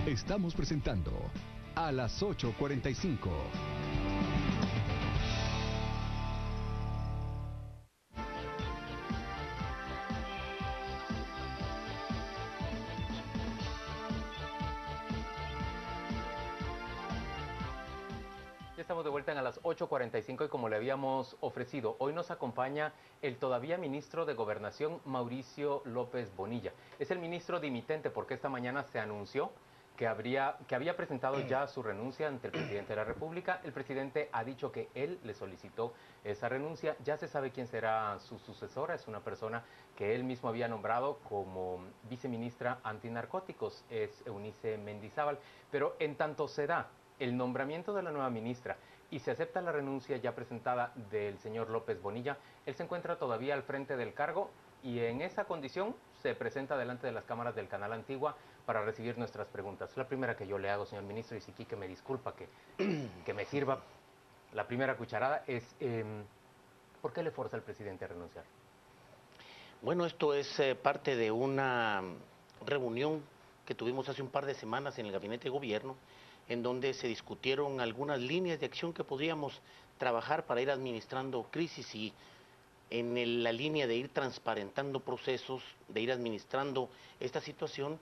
Estamos presentando a las 8:45. Ya estamos de vuelta a las 8:45 y como le habíamos ofrecido, hoy nos acompaña el todavía ministro de Gobernación, Mauricio López Bonilla. Es el ministro dimitente porque esta mañana se anunció que había presentado ya su renuncia ante el presidente de la República. El presidente ha dicho que él le solicitó esa renuncia. Ya se sabe quién será su sucesora. Es una persona que él mismo había nombrado como viceministra antinarcóticos. Es Eunice Mendizábal. Pero en tanto se da el nombramiento de la nueva ministra y se acepta la renuncia ya presentada del señor López Bonilla, él se encuentra todavía al frente del cargo y en esa condición se presenta delante de las cámaras del Canal Antigua para recibir nuestras preguntas. La primera que yo le hago, señor ministro, y si Quique me disculpa que me sirva la primera cucharada, es ¿por qué le forza al presidente a renunciar? Bueno, esto es parte de una reunión que tuvimos hace un par de semanas en el Gabinete de Gobierno, en donde se discutieron algunas líneas de acción que podríamos trabajar para ir administrando crisis y en la línea de ir transparentando procesos, de ir administrando esta situación,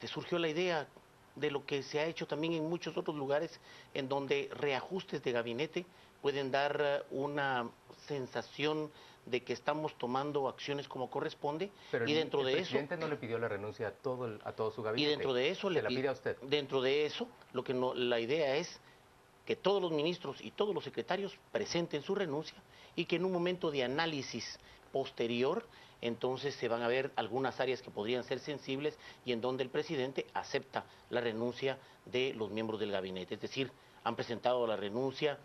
surgió la idea de lo que se ha hecho también en muchos otros lugares, en donde reajustes de gabinete pueden dar una sensación de que estamos tomando acciones como corresponde. Pero Y dentro el de eso, presidente no le pidió la renuncia a todo su y gabinete, dentro de eso se la pide a usted. dentro de eso, lo que no, la idea es que todos los ministros y todos los secretarios presenten su renuncia y que en un momento de análisis posterior, entonces se van a ver algunas áreas que podrían ser sensibles y en donde el presidente acepta la renuncia de los miembros del gabinete. Es decir, han presentado la renuncia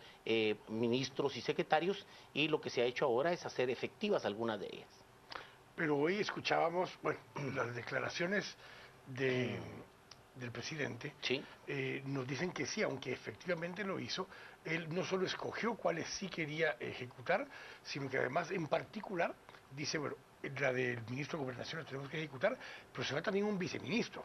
ministros y secretarios y lo que se ha hecho ahora es hacer efectivas algunas de ellas. Pero hoy escuchábamos, bueno, las declaraciones del presidente, Sí. nos dicen que sí, aunque efectivamente lo hizo, él no solo escogió cuáles sí quería ejecutar, sino que además en particular dice, bueno, la del ministro de Gobernación la tenemos que ejecutar, pero será también un viceministro.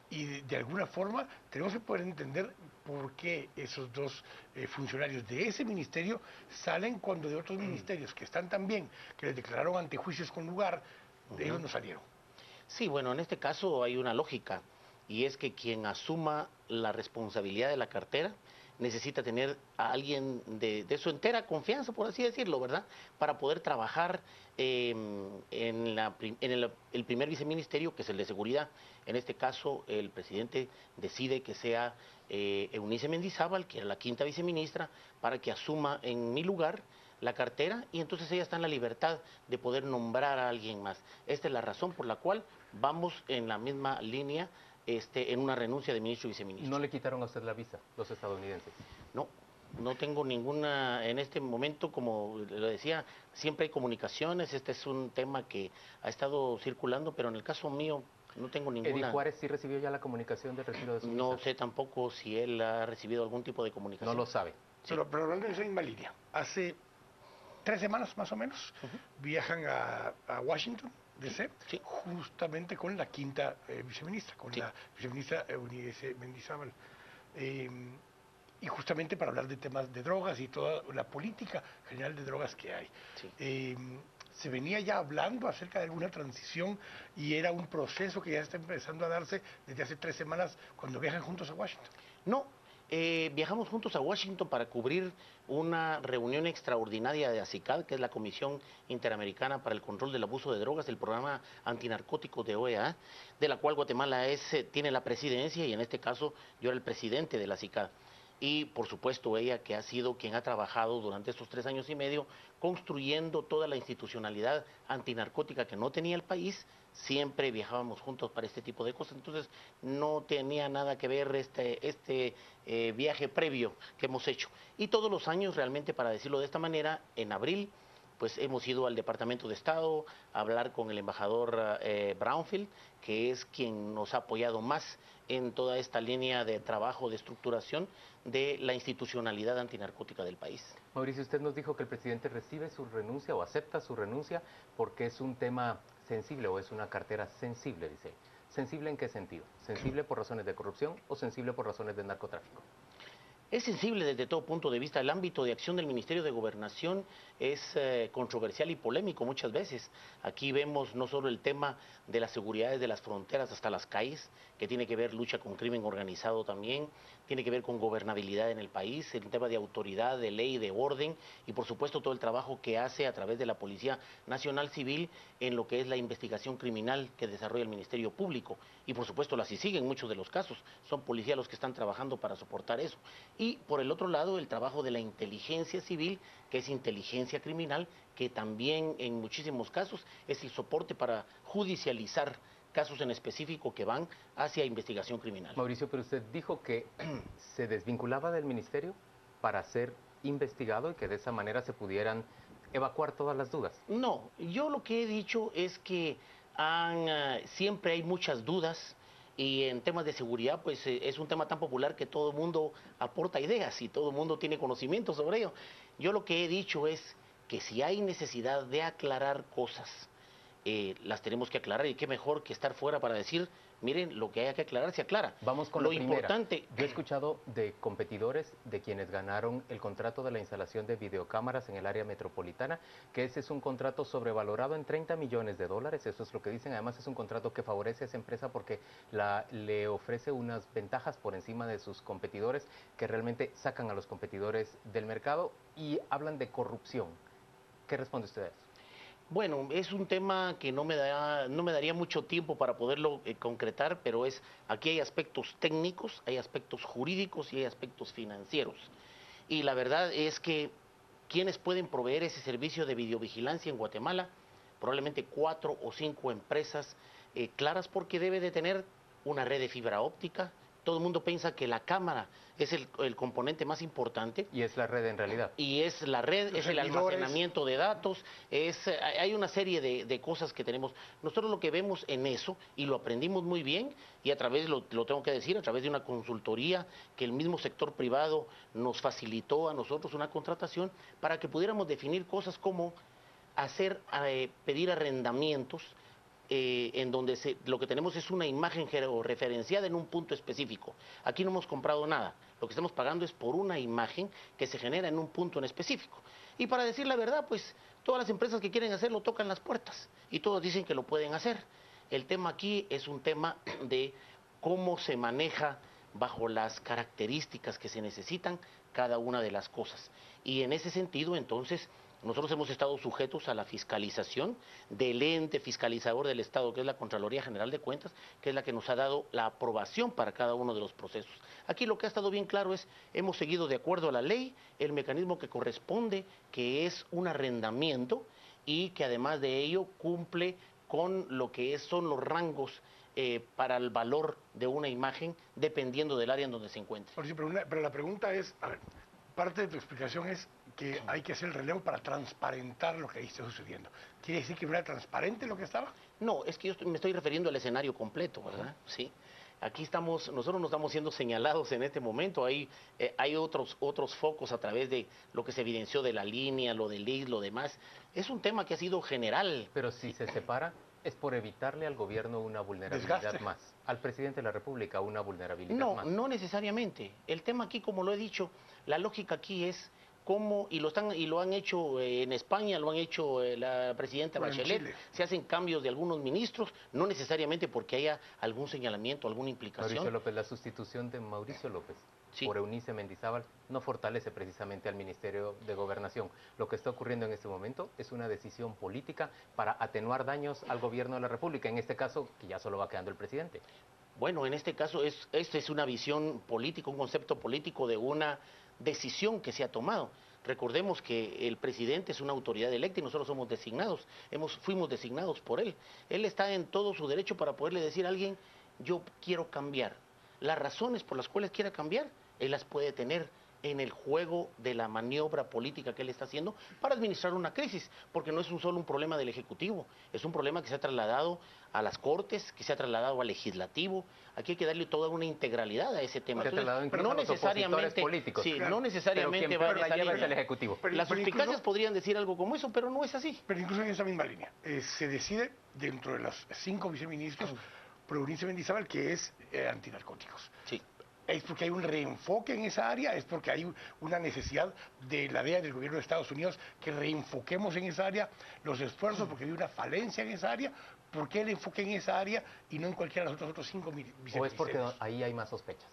Y de alguna forma tenemos que poder entender por qué esos dos funcionarios de ese ministerio salen cuando de otros ministerios que están también, que les declararon ante juicios con lugar, ellos no salieron. Sí, bueno, en este caso hay una lógica y es que quien asuma la responsabilidad de la cartera necesita tener a alguien de su entera confianza, por así decirlo, ¿verdad? Para poder trabajar el primer viceministerio, que es el de seguridad. En este caso, el presidente decide que sea Eunice Mendizábal, que era la quinta viceministra, para que asuma en mi lugar la cartera y entonces ella está en la libertad de poder nombrar a alguien más. Esta es la razón por la cual vamos en la misma línea en una renuncia de ministro y viceministro. ¿No le quitaron a usted la visa, los estadounidenses? No, no tengo ninguna, en este momento, como lo decía, siempre hay comunicaciones, este es un tema que ha estado circulando, pero en el caso mío no tengo Eddie ninguna. Juárez sí recibió ya la comunicación del retiro de su visa. No sé tampoco si él ha recibido algún tipo de comunicación. No lo sabe. Sí. Pero hablando de esa misma línea, hace 3 semanas más o menos, viajan a Washington, D.C., Sí. justamente con la quinta viceministra, con Sí. la viceministra Eunice Mendizábal. Y justamente para hablar de temas de drogas y toda la política general de drogas que hay. Sí. Se venía ya hablando acerca de alguna transición y era un proceso que ya está empezando a darse desde hace 3 semanas cuando viajan juntos a Washington. No, viajamos juntos a Washington para cubrir una reunión extraordinaria de ACICAD, que es la Comisión Interamericana para el Control del Abuso de Drogas, el programa antinarcótico de OEA, de la cual Guatemala tiene la presidencia y en este caso yo era el presidente de la ACICAD. Y por supuesto ella que ha sido quien ha trabajado durante estos 3 años y medio construyendo toda la institucionalidad antinarcótica que no tenía el país, siempre viajábamos juntos para este tipo de cosas, entonces no tenía nada que ver este viaje previo que hemos hecho. Y todos los años realmente, para decirlo de esta manera, en abril pues hemos ido al Departamento de Estado a hablar con el embajador Brownfield, que es quien nos ha apoyado más en toda esta línea de trabajo, de estructuración de la institucionalidad antinarcótica del país. Mauricio, usted nos dijo que el presidente recibe su renuncia o acepta su renuncia porque es un tema sensible o es una cartera sensible, dice. ¿Sensible en qué sentido? ¿Sensible por razones de corrupción o sensible por razones de narcotráfico? Es sensible desde todo punto de vista. El ámbito de acción del Ministerio de Gobernación es controversial y polémico muchas veces. Aquí vemos no solo el tema de la seguridad desde las fronteras hasta las calles, que tiene que ver lucha con crimen organizado también, tiene que ver con gobernabilidad en el país, el tema de autoridad, de ley, de orden y por supuesto todo el trabajo que hace a través de la Policía Nacional Civil en lo que es la investigación criminal que desarrolla el Ministerio Público. Y por supuesto la CICIG en muchos de los casos. Son policías los que están trabajando para soportar eso. Y por el otro lado, el trabajo de la inteligencia civil, que es inteligencia criminal, que también en muchísimos casos es el soporte para judicializar casos en específico que van hacia investigación criminal. Mauricio, pero usted dijo que se desvinculaba del ministerio para ser investigado y que de esa manera se pudieran evacuar todas las dudas. No, yo lo que he dicho es que siempre hay muchas dudas. Y en temas de seguridad, pues es un tema tan popular que todo el mundo aporta ideas y todo el mundo tiene conocimiento sobre ello. Yo lo que he dicho es que si hay necesidad de aclarar cosas, las tenemos que aclarar y qué mejor que estar fuera para decir, miren, lo que haya que aclarar se aclara. Vamos con lo la primera. importante. Yo he escuchado de competidores de quienes ganaron el contrato de la instalación de videocámaras en el área metropolitana, que ese es un contrato sobrevalorado en $30 millones, eso es lo que dicen. Además es un contrato que favorece a esa empresa porque le ofrece unas ventajas por encima de sus competidores que realmente sacan a los competidores del mercado y hablan de corrupción. ¿Qué responde usted a eso? Bueno, es un tema que no me daría mucho tiempo para poderlo concretar, pero aquí hay aspectos técnicos, hay aspectos jurídicos y hay aspectos financieros. Y la verdad es que quienes pueden proveer ese servicio de videovigilancia en Guatemala, probablemente 4 o 5 empresas claras, porque debe de tener una red de fibra óptica. Todo el mundo piensa que la cámara es el componente más importante. Y es la red en realidad. Y es la red, es el almacenamiento de datos, hay una serie de cosas que tenemos. Nosotros lo que vemos en eso, y lo aprendimos muy bien, y a través, lo tengo que decir, a través de una consultoría que el mismo sector privado nos facilitó a nosotros una contratación para que pudiéramos definir cosas como pedir arrendamientos, en donde lo que tenemos es una imagen georreferenciada en un punto específico. Aquí no hemos comprado nada, lo que estamos pagando es por una imagen que se genera en un punto en específico. Y para decir la verdad, pues todas las empresas que quieren hacerlo tocan las puertas y todos dicen que lo pueden hacer. El tema aquí es un tema de cómo se maneja bajo las características que se necesitan cada una de las cosas. Y en ese sentido, entonces, nosotros hemos estado sujetos a la fiscalización del ente fiscalizador del Estado, que es la Contraloría General de Cuentas, que es la que nos ha dado la aprobación para cada uno de los procesos. Aquí lo que ha estado bien claro es, hemos seguido de acuerdo a la ley, el mecanismo que corresponde, que es un arrendamiento, y que además de ello cumple con lo que son los rangos para el valor de una imagen, dependiendo del área en donde se encuentre. Pero la pregunta es, a ver, parte de tu explicación es que hay que hacer el relevo para transparentar lo que ahí está sucediendo. ¿Quiere decir que no era transparente lo que estaba? No, es que me estoy refiriendo al escenario completo, ¿verdad? Sí. Aquí nosotros no estamos siendo señalados en este momento, hay otros focos a través de lo que se evidenció de la línea, lo del IS, lo demás. Es un tema que ha sido general. Pero si se separa, es por evitarle al gobierno una vulnerabilidad Desgaste. más, al presidente de la República una vulnerabilidad más. No necesariamente. El tema aquí, como lo he dicho, la lógica aquí es cómo, y lo han hecho en España, lo han hecho la presidenta Bachelet, se hacen cambios de algunos ministros, no necesariamente porque haya algún señalamiento, alguna implicación. Mauricio López, la sustitución de Mauricio López por Eunice Mendizábal no fortalece precisamente al Ministerio de Gobernación. Lo que está ocurriendo en este momento es una decisión política para atenuar daños al gobierno de la República, en este caso que ya solo va quedando el presidente. Bueno, en este caso esta es una visión política, un concepto político de una decisión que se ha tomado. Recordemos que el presidente es una autoridad electa y nosotros somos designados, fuimos designados por él. Él está en todo su derecho para poderle decir a alguien, yo quiero cambiar. Las razones por las cuales quiera cambiar, él las puede tener en el juego de la maniobra política que él está haciendo para administrar una crisis, porque no es solo un problema del Ejecutivo, es un problema que se ha trasladado a las Cortes, que se ha trasladado al Legislativo. Aquí hay que darle toda una integralidad a ese tema. Entonces, no necesariamente políticos. Sí, Claro. no necesariamente pero va quien a lleva salir. es el Ejecutivo. Las suspicacias podrían decir algo como eso, pero no es así. Pero incluso en esa misma línea, se decide dentro de los 5 viceministros por Eunice Mendizábal, que es antinarcóticos. Sí. ¿Es porque hay un reenfoque en esa área? ¿Es porque hay una necesidad de la DEA del gobierno de Estados Unidos que reenfoquemos en esa área los esfuerzos porque hay una falencia en esa área? ¿Por qué el enfoque en esa área y no en cualquiera de los otros 5 viceministerios? ¿O es porque ahí hay más sospechas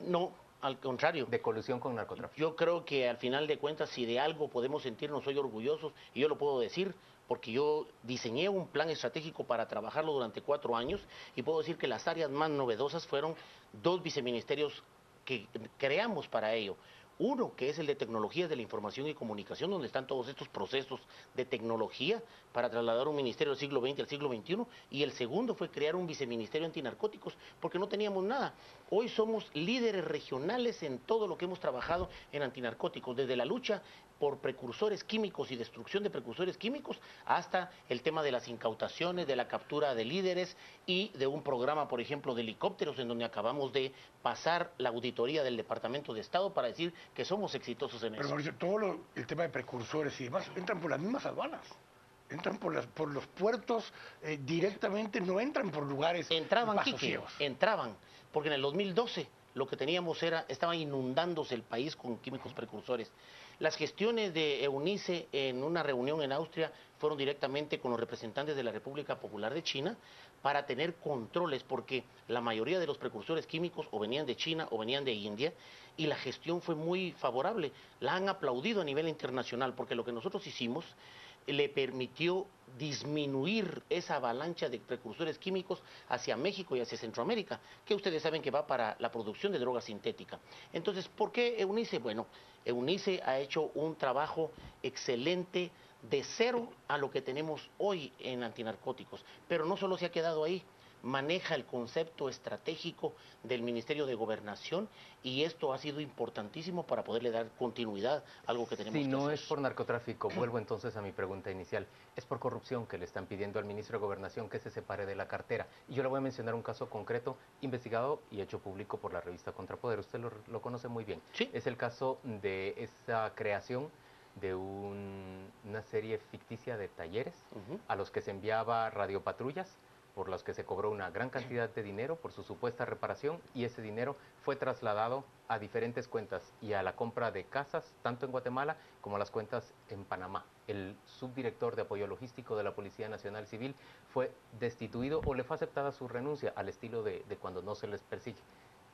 No, al contrario. de colusión con narcotráfico? Yo creo que al final de cuentas, si de algo podemos sentirnos hoy orgullosos, y yo lo puedo decir, porque yo diseñé un plan estratégico para trabajarlo durante 4 años, y puedo decir que las áreas más novedosas fueron 2 viceministerios que creamos para ello. Uno, que es el de tecnologías de la información y comunicación, donde están todos estos procesos de tecnología para trasladar un ministerio del siglo XX al siglo XXI. Y el segundo fue crear un viceministerio antinarcóticos, porque no teníamos nada. Hoy somos líderes regionales en todo lo que hemos trabajado en antinarcóticos, desde la lucha por precursores químicos y destrucción de precursores químicos, hasta el tema de las incautaciones, de la captura de líderes y de un programa, por ejemplo, de helicópteros, en donde acabamos de pasar la auditoría del Departamento de Estado para decir que somos exitosos en Pero eso. Mauricio, todo el tema de precursores y demás entran por las mismas aduanas. Entran por los puertos directamente, no entran por lugares Entraban, pasos Quique, ciegos. entraban, porque en el 2012 lo que teníamos estaba inundándose el país con químicos precursores. Las gestiones de Eunice en una reunión en Austria fueron directamente con los representantes de la República Popular de China para tener controles, porque la mayoría de los precursores químicos o venían de China o venían de India, y la gestión fue muy favorable. La han aplaudido a nivel internacional, porque lo que nosotros hicimos le permitió disminuir esa avalancha de precursores químicos hacia México y hacia Centroamérica, que ustedes saben que va para la producción de droga sintética. Entonces, ¿por qué Eunice? Bueno, Eunice ha hecho un trabajo excelente de cero a lo que tenemos hoy en antinarcóticos, pero no solo se ha quedado ahí, maneja el concepto estratégico del Ministerio de Gobernación, y esto ha sido importantísimo para poderle dar continuidad a algo que tenemos Si que no hacer. es por narcotráfico, vuelvo entonces a mi pregunta inicial, es por corrupción que le están pidiendo al ministro de Gobernación que se separe de la cartera. Y yo le voy a mencionar un caso concreto, investigado y hecho público por la revista Contrapoder. Usted lo conoce muy bien. Sí. Es el caso de esa creación de una serie ficticia de talleres a los que se enviaba radiopatrullas, por los que se cobró una gran cantidad de dinero por su supuesta reparación, y ese dinero fue trasladado a diferentes cuentas y a la compra de casas, tanto en Guatemala como a las cuentas en Panamá. El subdirector de apoyo logístico de la Policía Nacional Civil fue destituido o le fue aceptada su renuncia, al estilo de cuando no se les persigue.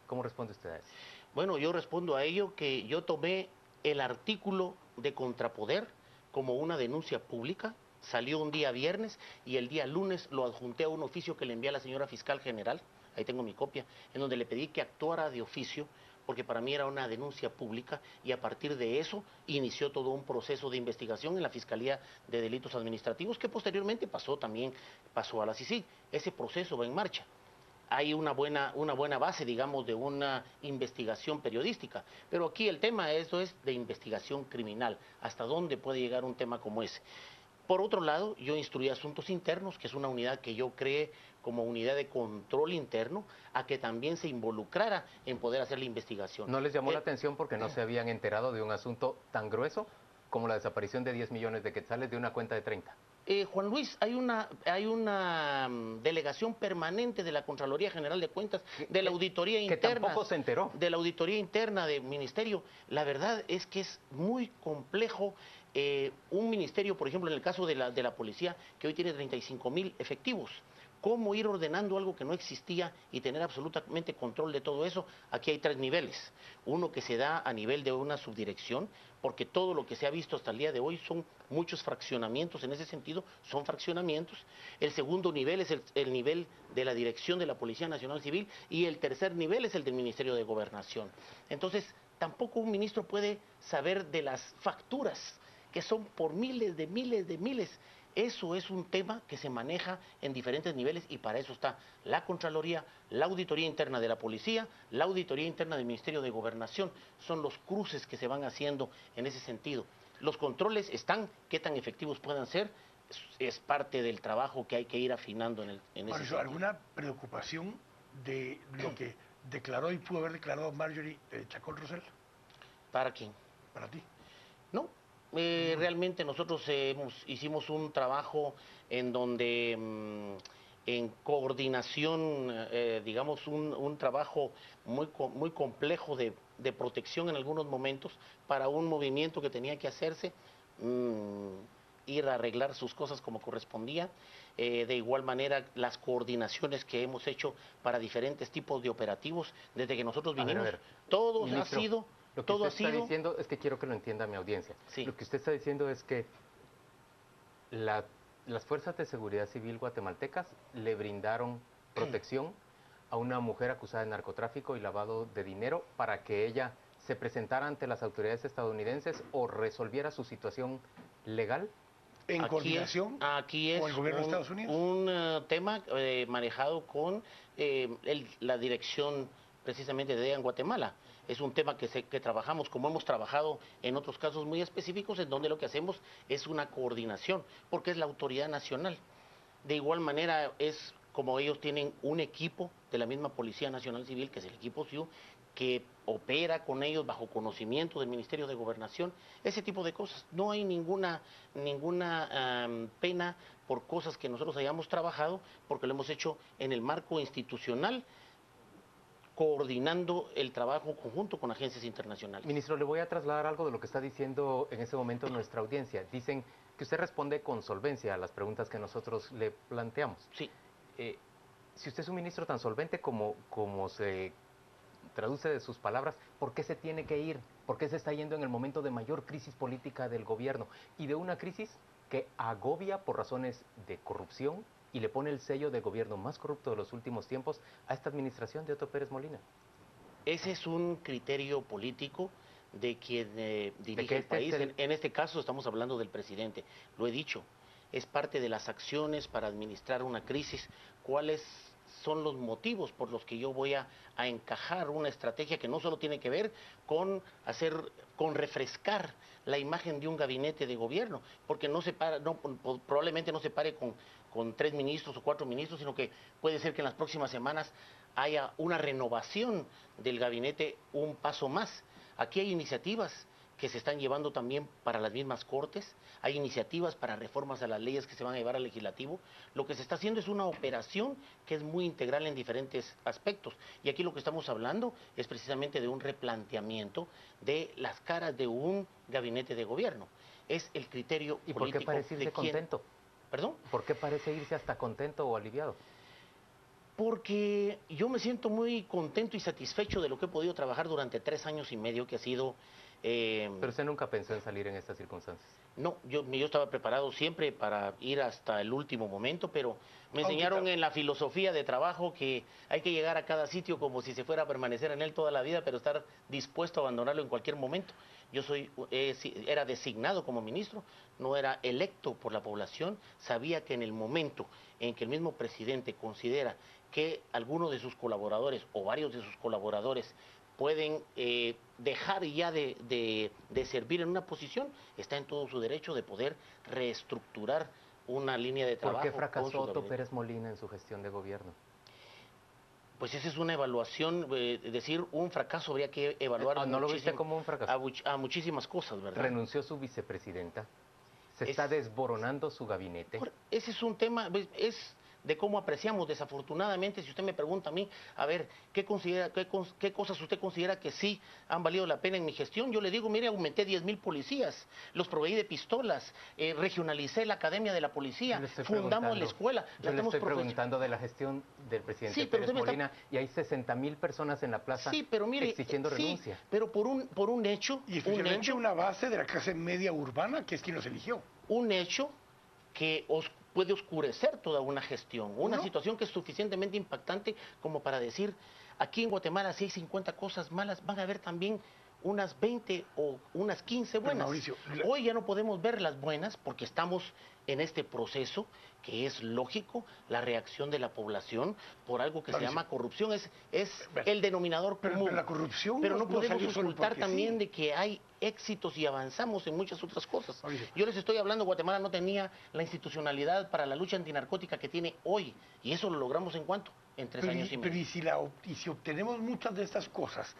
¿Cómo responde usted a eso? Bueno, yo respondo a ello que yo tomé el artículo de Contrapoder como una denuncia pública. Salió un día viernes y el día lunes lo adjunté a un oficio que le envié a la señora fiscal general, ahí tengo mi copia, en donde le pedí que actuara de oficio, porque para mí era una denuncia pública, y a partir de eso inició todo un proceso de investigación en la Fiscalía de Delitos Administrativos, que posteriormente pasó a la CICIG. Ese proceso va en marcha. Hay una buena base, digamos, de una investigación periodística. Pero aquí el tema esto es de investigación criminal. ¿Hasta dónde puede llegar un tema como ese? Por otro lado, yo instruí asuntos internos, que es una unidad que yo creé como unidad de control interno, a que también se involucrara en poder hacer la investigación. ¿No les llamó la atención porque no se habían enterado de un asunto tan grueso como la desaparición de 10 millones de quetzales de una cuenta de 30? Juan Luis, hay una delegación permanente de la Contraloría General de Cuentas, de la Auditoría Interna. Que tampoco se enteró. De la Auditoría Interna del Ministerio. La verdad es que es muy complejo un ministerio, por ejemplo, en el caso de la policía, que hoy tiene 35,000 efectivos. ¿Cómo ir ordenando algo que no existía y tener absolutamente control de todo eso? Aquí hay 3 niveles. Uno que se da a nivel de una subdirección, porque todo lo que se ha visto hasta el día de hoy son muchos fraccionamientos, en ese sentido son fraccionamientos. El segundo nivel es el nivel de la dirección de la Policía Nacional Civil, y el tercer nivel es el del Ministerio de Gobernación. Entonces, tampoco un ministro puede saber de las facturas, que son por miles de miles. Eso es un tema que se maneja en diferentes niveles, y para eso está la Contraloría, la Auditoría Interna de la Policía, la Auditoría Interna del Ministerio de Gobernación. Son los cruces que se van haciendo en ese sentido. Los controles están, qué tan efectivos puedan ser, es parte del trabajo que hay que ir afinando en ese sentido. ¿Alguna preocupación de lo que declaró y pudo haber declarado Marjorie Chacón Rosell? ¿Para quién? Para ti. No, realmente nosotros hicimos un trabajo en donde en coordinación, digamos, un trabajo muy complejo de protección en algunos momentos para un movimiento que tenía que hacerse, ir a arreglar sus cosas como correspondía. De igual manera, las coordinaciones que hemos hecho para diferentes tipos de operativos, desde que nosotros vinimos, A ver, todo ministro, ha sido... lo que Todo usted ha está sido... diciendo es que quiero que lo entienda mi audiencia. Sí. Lo que usted está diciendo es que las fuerzas de seguridad civil guatemaltecas le brindaron protección a una mujer acusada de narcotráfico y lavado de dinero para que ella se presentara ante las autoridades estadounidenses o resolviera su situación legal. En coordinación Aquí es con el gobierno de Estados Unidos. un tema manejado con la dirección precisamente de DEA en Guatemala. Es un tema que trabajamos, como hemos trabajado en otros casos muy específicos, en donde lo que hacemos es una coordinación, porque es la autoridad nacional. De igual manera, es como ellos tienen un equipo de la misma Policía Nacional Civil, que es el equipo SIU, que opera con ellos bajo conocimiento del Ministerio de Gobernación, ese tipo de cosas. No hay ninguna pena por cosas que nosotros hayamos trabajado, porque lo hemos hecho en el marco institucional, coordinando el trabajo conjunto con agencias internacionales. Ministro, le voy a trasladar algo de lo que está diciendo en ese momento nuestra audiencia. Dicen que usted responde con solvencia a las preguntas que nosotros le planteamos. Sí. Si usted es un ministro tan solvente como se traduce de sus palabras, ¿por qué se tiene que ir? ¿Por qué se está yendo en el momento de mayor crisis política del gobierno? Y de una crisis que agobia por razones de corrupción y le pone el sello de gobierno más corrupto de los últimos tiempos a esta administración de Otto Pérez Molina. Ese es un criterio político de quien dirige el país. En este caso estamos hablando del presidente. Lo he dicho, es parte de las acciones para administrar una crisis. ¿Cuáles son los motivos por los que yo voy a encajar una estrategia que no solo tiene que ver con refrescar la imagen de un gabinete de gobierno, porque probablemente no se pare con 3 ministros o 4 ministros, sino que puede ser que en las próximas semanas haya una renovación del gabinete, un paso más. Aquí hay iniciativas que se están llevando también para las mismas cortes, hay iniciativas para reformas a las leyes que se van a llevar al legislativo. Lo que se está haciendo es una operación que es muy integral en diferentes aspectos. Y aquí lo que estamos hablando es precisamente de un replanteamiento de las caras de un gabinete de gobierno. Es el criterio político. ¿Y por qué parece irse contento? ¿Perdón? ¿Por qué parece irse hasta contento o aliviado? Porque yo me siento muy contento y satisfecho de lo que he podido trabajar durante 3 años y medio, que ha sido... Pero usted nunca pensó en salir en estas circunstancias. No, yo estaba preparado siempre para ir hasta el último momento, pero me enseñaron en la filosofía de trabajo que hay que llegar a cada sitio como si se fuera a permanecer en él toda la vida, pero estar dispuesto a abandonarlo en cualquier momento. Yo era designado como ministro, no era electo por la población, sabía que en el momento en que el mismo presidente considera que alguno de sus colaboradores o varios de sus colaboradores pueden dejar ya de servir en una posición, está en todo su derecho de poder reestructurar una línea de trabajo. ¿Por qué fracasó Otto Pérez Molina en su gestión de gobierno? Pues esa es una evaluación, decir un fracaso habría que evaluar. ¿No lo viste como un fracaso? A muchísimas cosas, ¿verdad? Renunció su vicepresidenta, está desboronando su gabinete. Ese es un tema, es de cómo apreciamos. Desafortunadamente, si usted me pregunta a mí, a ver, ¿qué cosas usted considera que sí han valido la pena en mi gestión? Yo le digo, mire, aumenté 10,000 policías, los proveí de pistolas, regionalicé la academia de la policía, fundamos la escuela. Yo le estoy preguntando de la gestión del presidente Pérez Molina y hay 60,000 personas en la plaza exigiendo renuncia. Pero por un hecho... Y especialmente una base de la clase media urbana, que es quien los eligió. Un hecho que puede oscurecer toda una gestión, una situación que es suficientemente impactante como para decir, aquí en Guatemala si hay 50 cosas malas, van a haber también unas 20 o unas 15 buenas. Mauricio, hoy ya no podemos ver las buenas porque estamos en este proceso que es lógico, la reacción de la población por algo que se llama corrupción, es el denominador común. Pero la corrupción pero no podemos ocultar también de que hay éxitos y avanzamos en muchas otras cosas. Yo les estoy hablando, Guatemala no tenía la institucionalidad para la lucha antinarcótica que tiene hoy, y eso lo logramos en 3 años y medio. Pero si obtenemos muchas de estas cosas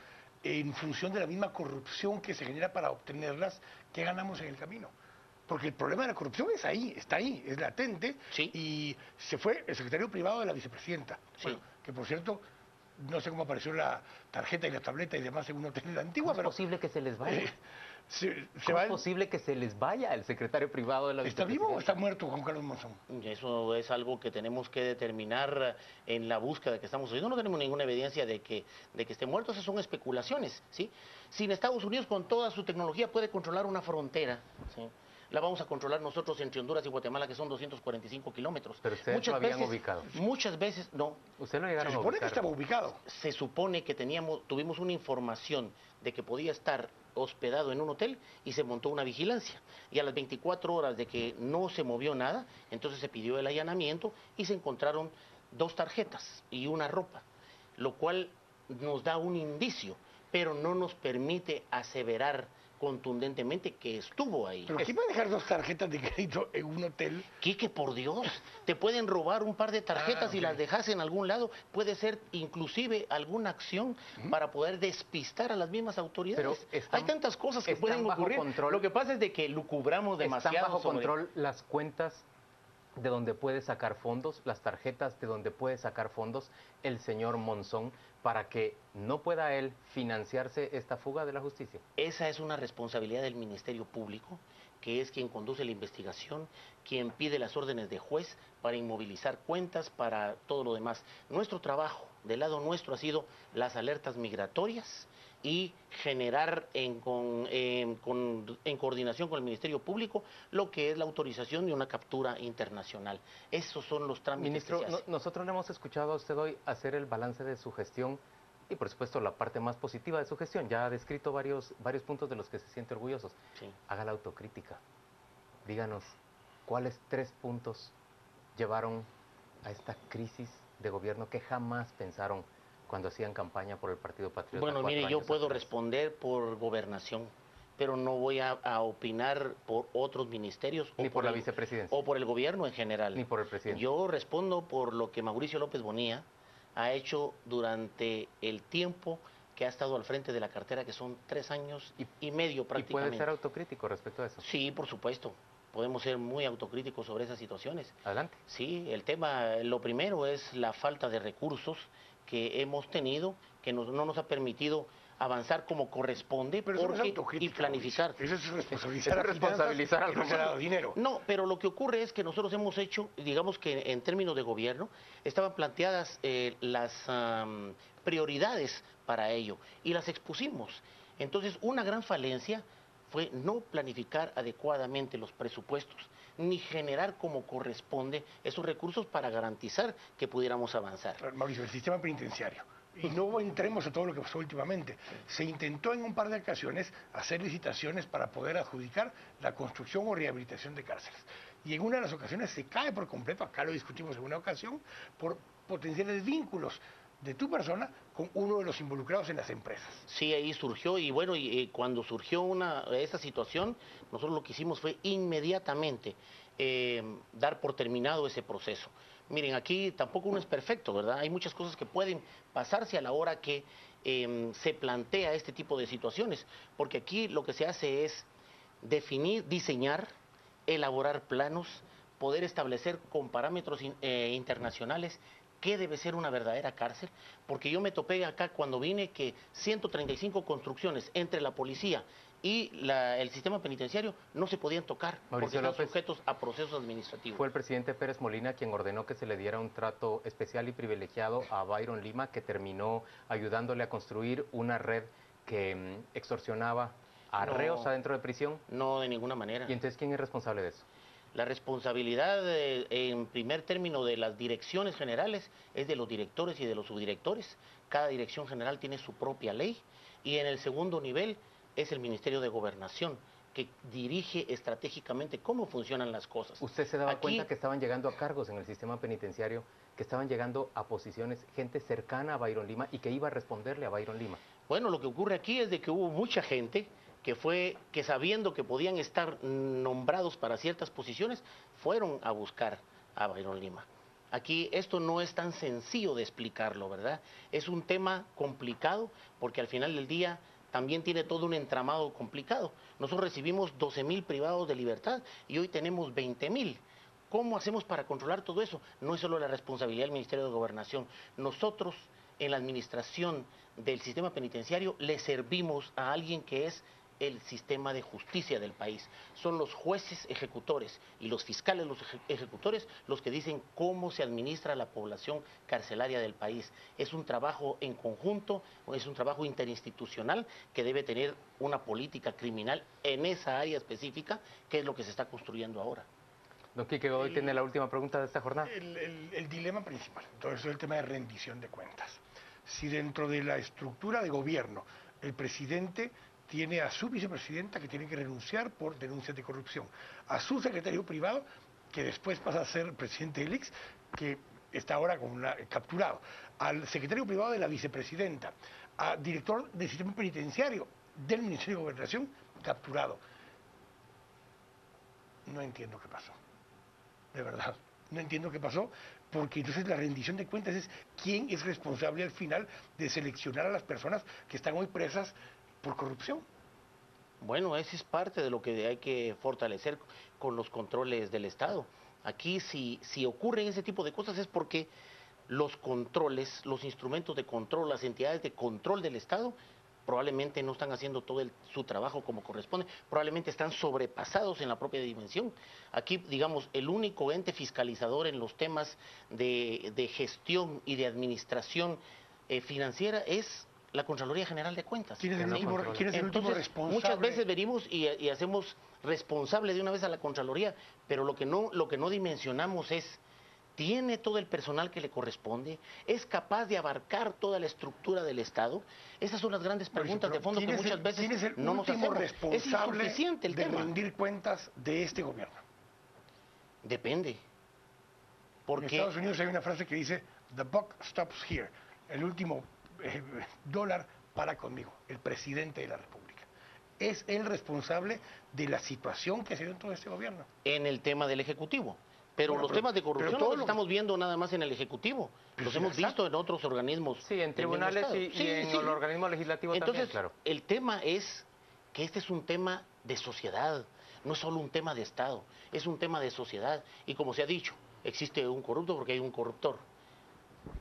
en función de la misma corrupción que se genera para obtenerlas, ¿qué ganamos en el camino? Porque el problema de la corrupción es ahí, está ahí, es latente. Sí. Y se fue el secretario privado de la vicepresidenta. Sí. Bueno, que por cierto, no sé cómo apareció la tarjeta y la tableta y demás en un hotel de la antigua, ¿Cómo es pero posible que se les vaya? se ¿Cómo va. es posible que se les vaya el secretario privado de la ¿Está vivo o vicepresidencia? está muerto Juan Carlos Monzón? Eso es algo que tenemos que determinar en la búsqueda que estamos haciendo. No tenemos ninguna evidencia de que esté muerto, esas son especulaciones, ¿sí? Si en Estados Unidos con toda su tecnología puede controlar una frontera, ¿sí? La vamos a controlar nosotros entre Honduras y Guatemala, que son 245 kilómetros. Pero ustedes lo habían ubicado. Muchas veces, no. Usted lo Se llegaron a supone que ubicar. estaba ubicado. Se supone que tuvimos una información de que podía estar hospedado en un hotel y se montó una vigilancia. Y a las 24 horas de que no se movió nada, entonces se pidió el allanamiento y se encontraron 2 tarjetas y una ropa, lo cual nos da un indicio, pero no nos permite aseverar contundentemente que estuvo ahí. Pero ¿quién va a dejar 2 tarjetas de crédito en un hotel? Quique, por Dios, te pueden robar un par de tarjetas y ok. las dejas en algún lado. Puede ser inclusive alguna acción para poder despistar a las mismas autoridades. Pero están- Hay tantas cosas que están pueden bajo ocurrir. control. Lo que pasa es de que lucubramos demasiado ¿Están bajo sobre- control las cuentas de donde puede sacar fondos, las tarjetas de donde puede sacar fondos el señor Monzón para que no pueda él financiarse esta fuga de la justicia? Esa es una responsabilidad del Ministerio Público, que es quien conduce la investigación, quien pide las órdenes de juez para inmovilizar cuentas, para todo lo demás. Nuestro trabajo, del lado nuestro, ha sido las alertas migratorias y generar en coordinación con el Ministerio Público lo que es la autorización de una captura internacional. Esos son los trámites Ministro, que se hacen. nosotros le hemos escuchado a usted hoy hacer el balance de su gestión y por supuesto la parte más positiva de su gestión. Ya ha descrito varios puntos de los que se siente orgullosos. Sí. Haga la autocrítica. Díganos, ¿cuáles 3 puntos llevaron a esta crisis de gobierno que jamás pensaron cuando hacían campaña por el Partido Patriota? Bueno, 4 mire, yo años puedo atrás? responder por gobernación, pero no voy a opinar por otros ministerios Ni por la el- vicepresidencia. o por el gobierno en general. Ni por el presidente. Yo respondo por lo que Mauricio López Bonilla ha hecho durante el tiempo que ha estado al frente de la cartera, que son 3 años y medio ¿Y puede prácticamente. ser autocrítico respecto a eso? Sí, por supuesto. Podemos ser muy autocríticos sobre esas situaciones. Adelante. Sí, el tema, lo primero es la falta de recursos que hemos tenido, que no nos ha permitido avanzar como corresponde Pero eso no es y autocrítica, planificar. Mauricio. Eso es responsabilizar, Es responsabilizar a al finanzas y no se ha dado dinero. No, pero lo que ocurre es que nosotros hemos hecho, digamos que en términos de gobierno, estaban planteadas las prioridades para ello y las expusimos. Entonces, una gran falencia fue no planificar adecuadamente los presupuestos, ni generar como corresponde esos recursos para garantizar que pudiéramos avanzar. Mauricio, el sistema penitenciario. Y no entremos a todo lo que pasó últimamente. Se intentó en un par de ocasiones hacer licitaciones para poder adjudicar la construcción o rehabilitación de cárceles. Y en una de las ocasiones se cae por completo, acá lo discutimos en una ocasión, por potenciales vínculos de tu persona con uno de los involucrados en las empresas. Sí, ahí surgió y bueno, cuando surgió esa situación, nosotros lo que hicimos fue inmediatamente dar por terminado ese proceso. Miren, aquí tampoco uno es perfecto, ¿verdad? Hay muchas cosas que pueden pasarse a la hora que se plantea este tipo de situaciones, porque aquí lo que se hace es definir, diseñar, elaborar planos, poder establecer con parámetros internacionales qué debe ser una verdadera cárcel, porque yo me topé acá cuando vine que 135 construcciones entre la policía y el sistema penitenciario no se podían tocar Mauricio porque están López, sujetos a procesos administrativos. fue el presidente Pérez Molina quien ordenó que se le diera un trato especial y privilegiado a Byron Lima, que terminó ayudándole a construir una red que extorsionaba a No. reos adentro de prisión. No, de ninguna manera. ¿Y entonces quién es responsable de eso? La responsabilidad, en primer término, de las direcciones generales es de los directores y de los subdirectores. Cada dirección general tiene su propia ley. Y en el segundo nivel es el Ministerio de Gobernación, que dirige estratégicamente cómo funcionan las cosas. ¿Usted se daba Aquí- cuenta que estaban llegando a cargos en el sistema penitenciario, que estaban llegando a posiciones gente cercana a Byron Lima y que iba a responderle a Byron Lima? Bueno, lo que ocurre aquí es de que hubo mucha gente que sabiendo que podían estar nombrados para ciertas posiciones, fueron a buscar a Byron Lima. Aquí esto no es tan sencillo de explicarlo, ¿verdad? Es un tema complicado porque al final del día también tiene todo un entramado complicado. Nosotros recibimos 12.000 privados de libertad y hoy tenemos 20.000. ¿Cómo hacemos para controlar todo eso? No es solo la responsabilidad del Ministerio de Gobernación. Nosotros, en la administración del sistema penitenciario, le servimos a alguien que es el sistema de justicia del país. Son los jueces ejecutores y los fiscales, los ejecutores, los que dicen cómo se administra la población carcelaria del país. Es un trabajo en conjunto, es un trabajo interinstitucional que debe tener una política criminal en esa área específica, que es lo que se está construyendo ahora. Don Quique Godoy tiene la última pregunta de esta jornada. El dilema principal, entonces, es el tema de rendición de cuentas. Si dentro de la estructura de gobierno el presidente tiene a su vicepresidenta que tiene que renunciar por denuncias de corrupción, a su secretario privado, que después pasa a ser presidente del ICS, que está ahora capturado, al secretario privado de la vicepresidenta, al director del sistema penitenciario del Ministerio de Gobernación, capturado. No entiendo qué pasó, de verdad, no entiendo qué pasó, porque entonces la rendición de cuentas es quién es responsable al final de seleccionar a las personas que están hoy presas por corrupción. Bueno, esa es parte de lo que hay que fortalecer con los controles del Estado. Aquí si ocurren ese tipo de cosas es porque los controles, los instrumentos de control, las entidades de control del Estado probablemente no están haciendo todo su trabajo como corresponde, probablemente están sobrepasados en la propia dimensión. Aquí, digamos, el único ente fiscalizador en los temas de gestión y de administración financiera es la Contraloría General de Cuentas. ¿Quién es el último responsable? Muchas veces venimos y hacemos responsable de una vez a la Contraloría, pero lo que no dimensionamos es, ¿tiene todo el personal que le corresponde? ¿Es capaz de abarcar toda la estructura del Estado? Esas son las grandes preguntas de fondo que muchas veces no nos hacemos. ¿Quién es el último responsable de rendir cuentas de este gobierno? Depende. Porque en Estados Unidos hay una frase que dice, "The buck stops here". El último dólar para conmigo, el presidente de la República. Es el responsable de la situación que se dio en todo este gobierno. En el tema del Ejecutivo. Pero los temas de corrupción no los estamos viendo nada más en el Ejecutivo, los hemos visto en otros organismos. Sí, en tribunales y en el organismo legislativo también, claro. El tema es que este es un tema de sociedad, no es solo un tema de Estado, es un tema de sociedad. Y como se ha dicho, existe un corrupto porque hay un corruptor.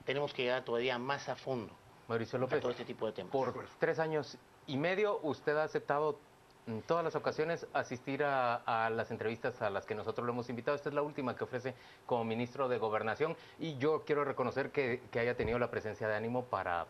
Tenemos que llegar todavía más a fondo. Mauricio López, todo este tipo de temas. Por 3 años y medio usted ha aceptado en todas las ocasiones asistir a las entrevistas a las que nosotros lo hemos invitado. Esta es la última que ofrece como ministro de Gobernación y yo quiero reconocer que haya tenido la presencia de ánimo para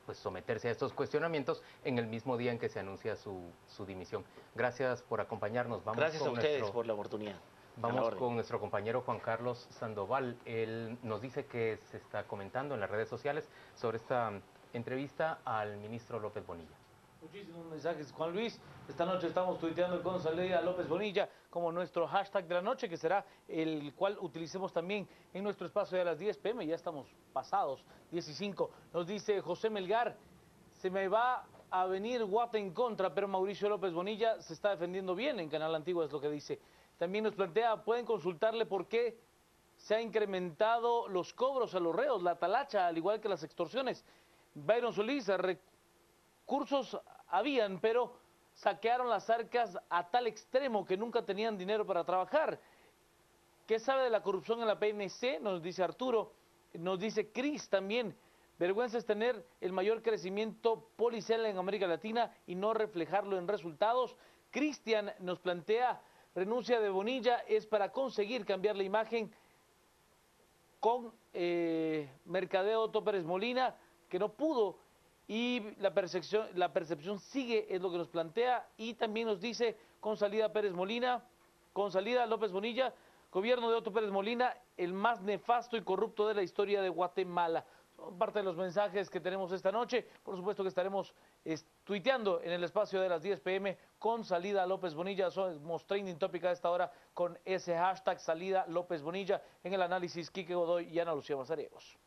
pues, someterse a estos cuestionamientos en el mismo día en que se anuncia su dimisión. Gracias por acompañarnos. Gracias a ustedes por la oportunidad. Vamos con nuestro compañero Juan Carlos Sandoval. Él nos dice que se está comentando en las redes sociales sobre esta entrevista al ministro López Bonilla. Muchísimos mensajes, Juan Luis. Esta noche estamos tuiteando con Salida López Bonilla como nuestro hashtag de la noche, que será el cual utilicemos también en nuestro espacio de las 10 p.m. Ya estamos pasados, 10:05. Nos dice José Melgar, se me va a venir Guate en contra, pero Mauricio López Bonilla se está defendiendo bien en Canal Antiguo, es lo que dice. También nos plantea, pueden consultarle por qué se ha incrementado los cobros a los reos, la talacha, al igual que las extorsiones. Byron Solís, recursos habían, pero saquearon las arcas a tal extremo que nunca tenían dinero para trabajar. ¿Qué sabe de la corrupción en la PNC? Nos dice Arturo. Nos dice Cris también. Vergüenza es tener el mayor crecimiento policial en América Latina y no reflejarlo en resultados. Cristian nos plantea, renuncia de Bonilla es para conseguir cambiar la imagen con Mercadeo Otto Pérez Molina, que no pudo. Y la percepción sigue, es lo que nos plantea, y también nos dice, con salida Pérez Molina, con salida López Bonilla, gobierno de Otto Pérez Molina, el más nefasto y corrupto de la historia de Guatemala. Son parte de los mensajes que tenemos esta noche. Por supuesto que estaremos tuiteando en el espacio de las 10 p.m. con salida López Bonilla. Somos trending topic a esta hora con ese hashtag salida López Bonilla. En el análisis, Quique Godoy y Ana Lucía Mazariegos.